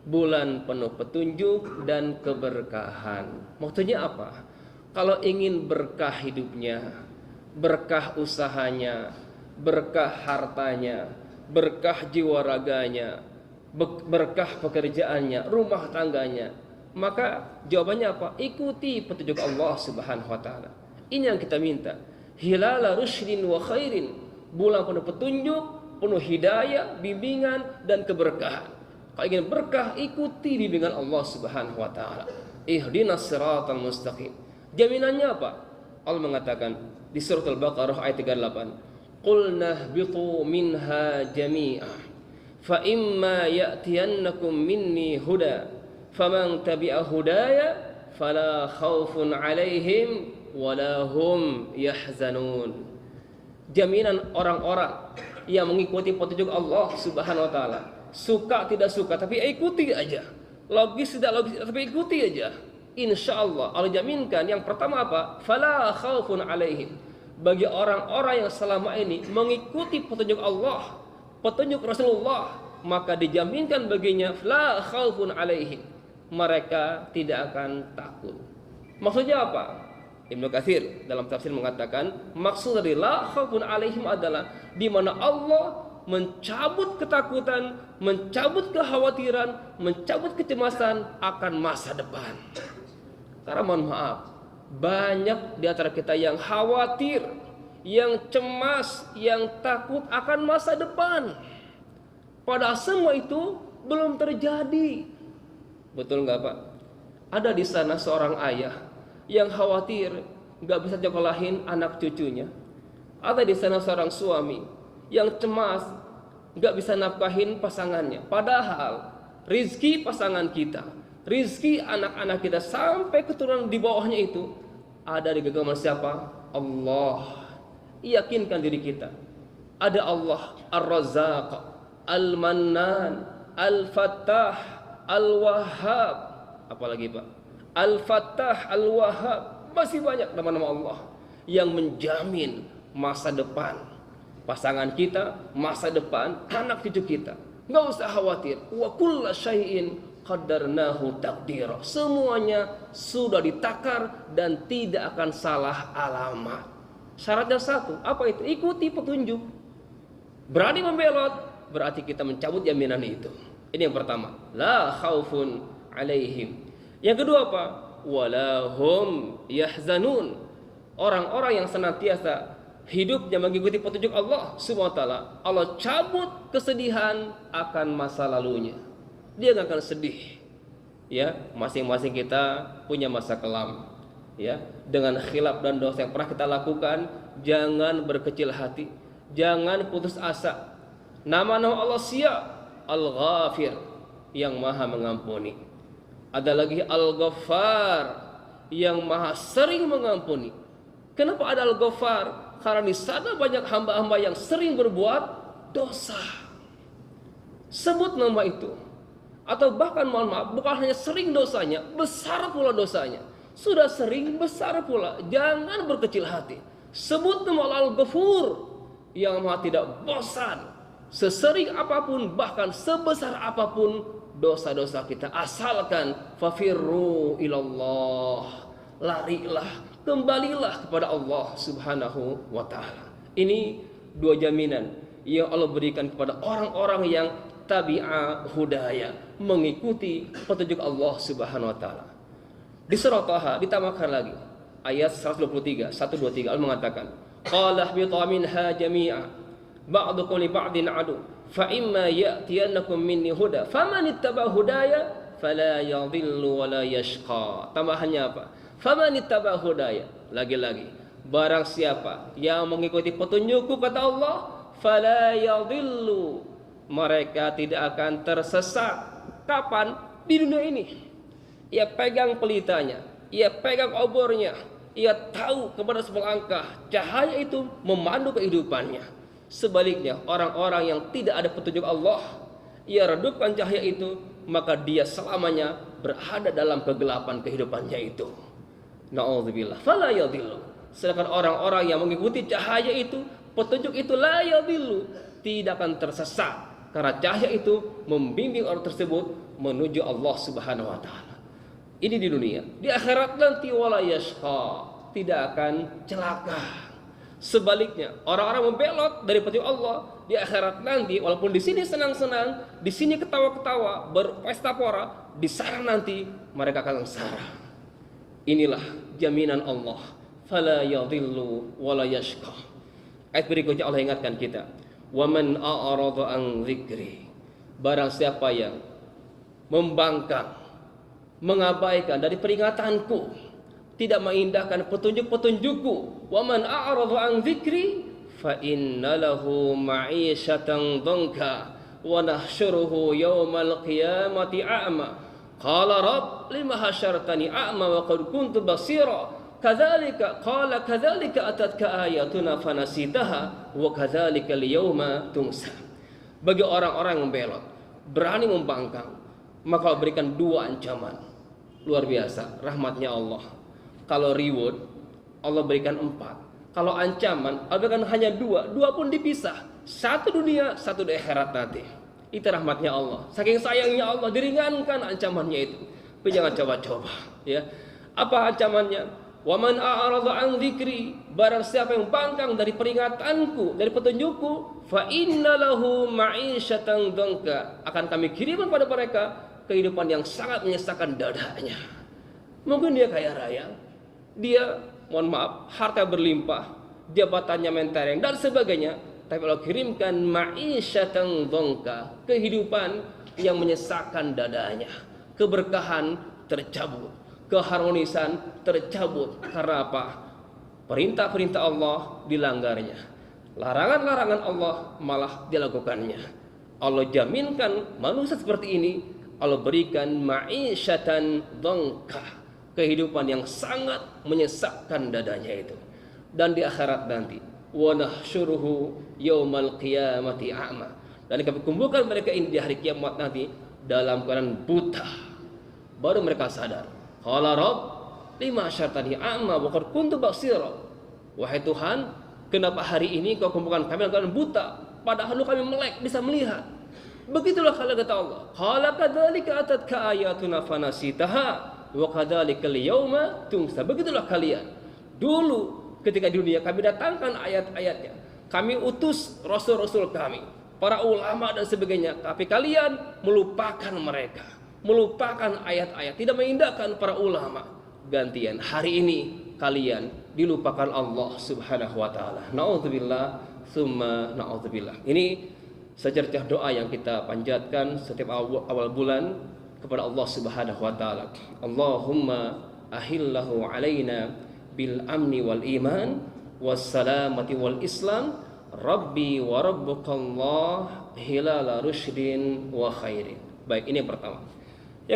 bulan penuh petunjuk dan keberkahan. Maksudnya apa? Kalau ingin berkah hidupnya, berkah usahanya, berkah hartanya, berkah jiwa raganya, berkah pekerjaannya, rumah tangganya, maka jawabannya apa? Ikuti petunjuk Allah Subhanahu wa taala. Ini yang kita minta. Hilala rusydin wa khairin, bulan penuh petunjuk, penuh hidayah, bimbingan dan keberkahan. Kalau ingin berkah, ikuti bimbingan Allah Subhanahu wa taala. Ihdinas siratal mustaqim. Jaminannya apa? Allah mengatakan di surah Al-Baqarah ayat 38, "Qul nahbitu minha jami'ah, fa imma ya'tiyannakum minni huda, faman tabi'a hudaya fala khaufun 'alaihim wala hum yahzanun." Jaminan orang-orang yang mengikuti petunjuk Allah Subhanahu wa taala, suka tidak suka tapi ikuti aja, logis tidak logis tapi ikuti aja, insya Allah Allah jaminkan. Yang pertama apa? Fala khaufun 'alaihim, bagi orang-orang yang selama ini mengikuti petunjuk Allah, petunjuk Rasulullah, maka dijaminkan baginya la khaufun 'alaihim, mereka tidak akan takut. Maksudnya apa? Ibnu Katsir dalam tafsir mengatakan maksud dari la khaufun 'alaihim adalah di mana Allah mencabut ketakutan, mencabut kekhawatiran, mencabut kecemasan akan masa depan. Karena mohon maaf, banyak di antara kita yang khawatir, yang cemas, yang takut akan masa depan. Padahal semua itu belum terjadi. Betul nggak Pak? Ada di sana seorang ayah yang khawatir nggak bisa nyekolahin anak cucunya. Ada di sana seorang suami yang cemas nggak bisa nafkahin pasangannya. Padahal rizki pasangan kita, rizki anak-anak kita sampai keturunan di bawahnya itu ada di genggaman siapa? Allah. Yakinkan diri kita. Ada Allah Ar-Razzaq, Al-Mannan, Al-Fattah, Al-Wahhab. Apalagi Pak? Al-Fattah, Al-Wahhab. Masih banyak nama-nama Allah yang menjamin masa depan pasangan kita, masa depan anak cucu kita. Nggak usah khawatir. Wa kulla syai'in qaddarnahu taqdira. Semuanya sudah ditakar dan tidak akan salah alamat. Syaratnya satu, apa itu? Ikuti petunjuk. Berani membelot, berarti kita mencabut jaminan itu. Ini yang pertama, la khaufun 'alaihim. Yang kedua apa? Wala hum yahzanun. Orang-orang yang senantiasa hidupnya mengikuti petunjuk Allah Subhanahu wa taala, Allah cabut kesedihan akan masa lalunya. Dia nggak akan sedih. Ya, masing-masing kita punya masa kelam. Ya, dengan khilaf dan dosa yang pernah kita lakukan, jangan berkecil hati, jangan putus asa. Nama-nama Allah siap, Al-Ghafir, yang Maha mengampuni. Ada lagi Al-Ghaffar, yang Maha sering mengampuni. Kenapa ada Al-Ghaffar? Karena di sana banyak hamba-hamba yang sering berbuat dosa. Sebut nama itu. Atau bahkan mohon maaf, bukan hanya sering dosanya, besar pula dosanya. Sudah sering, besar pula. Jangan berkecil hati. Sebut nama Al-Ghafur, yang Maha tidak bosan. Sesering apapun, bahkan sebesar apapun dosa-dosa kita, asalkan fafirru ilallah, larilah, kembalilah kepada Allah Subhanahu wa taala. Ini dua jaminan yang Allah berikan kepada orang-orang yang tabi'a hudaya, mengikuti petunjuk Allah Subhanahu wa taala. Di surah Taha ditambahkan lagi ayat 123, 123 Allah mengatakan, qala ihbitu minha jami'a ba'dukum li ba'din adu fa imma ya'tiyannakum minni huda faman ittaba hudaya fala yadhillu wa la yashqa. Tambahannya apa? Faman ittaba hudaya, lagi-lagi barang siapa yang mengikuti petunjukku kata Allah, fala yadhillu, mereka tidak akan tersesat. Kapan? Di dunia ini. Ia pegang pelitanya, ia pegang obornya, ia tahu kepada selangkah cahaya itu memandu kehidupannya. Sebaliknya, orang-orang yang tidak ada petunjuk Allah, ia redupkan cahaya itu, maka dia selamanya berada dalam kegelapan kehidupannya itu. Na'udzubillah. Fala yadhillu. Sedangkan orang-orang yang mengikuti cahaya itu, petunjuk itu la yadhillu, tidak akan tersesat. Karena cahaya itu membimbing orang tersebut menuju Allah Subhanahu wa taala. Ini di dunia. Di akhirat nanti wala yashqa, tidak akan celaka. Sebaliknya, orang-orang membelot dari petunjuk Allah di akhirat nanti, walaupun di sini senang-senang, di sini ketawa-ketawa, berpesta pora, di sana nanti mereka akan sengsara. Inilah jaminan Allah. Fala yadhillu wala yashqa. Ayat berikutnya Allah ingatkan kita, "Wa man a'rada an dzikri." Barang siapa yang membangkang, mengabaikan dari peringatanku, tidak mengindahkan petunjuk-petunjukku, wa man a'rada an dzikri fa inna lahu ma'isyatan dhanka wa nahsyuruhu yaumal qiyamati a'ma qala rabb lima hasyartani a'ma wa qad kuntu basira kadzalika qala kadzalika atatka ayatuna fanasitaha wa kadzalika al-yauma tunsa. Bagi orang-orang yang belot, berani membangkang, maka berikan dua ancaman luar biasa rahmatnya Allah. Kalau reward, Allah berikan 4. Kalau ancaman, Allah berikan hanya 2. 2 pun dipisah. Satu dunia, satu di akhirat nanti. Itu rahmatnya Allah. Saking sayangnya Allah, diringankan ancamannya itu. Tapi jangan coba-coba. Ya. Apa ancamannya? Wa man a'rada an dzikri, barang siapa yang bangkang dari peringatanku, dari petunjukku, fa inna lahu ma'isyatan dhanka, akan kami kirimkan pada mereka kehidupan yang sangat menyesakkan dadanya. Mungkin dia kaya raya, dia, mohon maaf, harta berlimpah, jabatannya mentereng dan sebagainya, tapi Allah kirimkan ma'isyatan dhanka, kehidupan yang menyesakkan dadanya. Keberkahan tercabut, keharmonisan tercabut. Karena apa? Perintah-perintah Allah dilanggarnya, larangan-larangan Allah malah dilakukannya. Allah jaminkan manusia seperti ini, Allah berikan ma'isyatan dhanka, kehidupan yang sangat menyesakkan dadanya itu. Dan di akhirat nanti, wa nahsyuruhu yaumal qiyamati a'ma, dan kami kumpulkan mereka ini di hari kiamat nanti dalam keadaan buta. Baru mereka sadar, qala rabb lima syartani a'ma wa qad kuntu basira. Wahai Tuhan, kenapa hari ini kau kumpulkan kami dalam keadaan buta, padahal kami melek, bisa melihat. Begitulah kalau kata Allah, qala kadzalika atatka ayatuna fanasitaha wa kadzalikal yauma tunsa. Begitulah kalian. Dulu ketika di dunia kami datangkan ayat-ayatnya, kami utus rasul-rasul kami, para ulama dan sebagainya, tapi kalian melupakan mereka, melupakan ayat-ayat, tidak mengindahkan para ulama. Gantian hari ini kalian dilupakan Allah Subhanahu wa taala. Nauzubillah summa nauzubillah. Ini secercah doa yang kita panjatkan setiap awal bulan kepada Allah Subhanahu wa taala. Allahumma ahillahu alaina bil amni wal iman was salamati wal islam rabbi wa rabbukallah hilala rusydin wa khairin. Baik, ini yang pertama.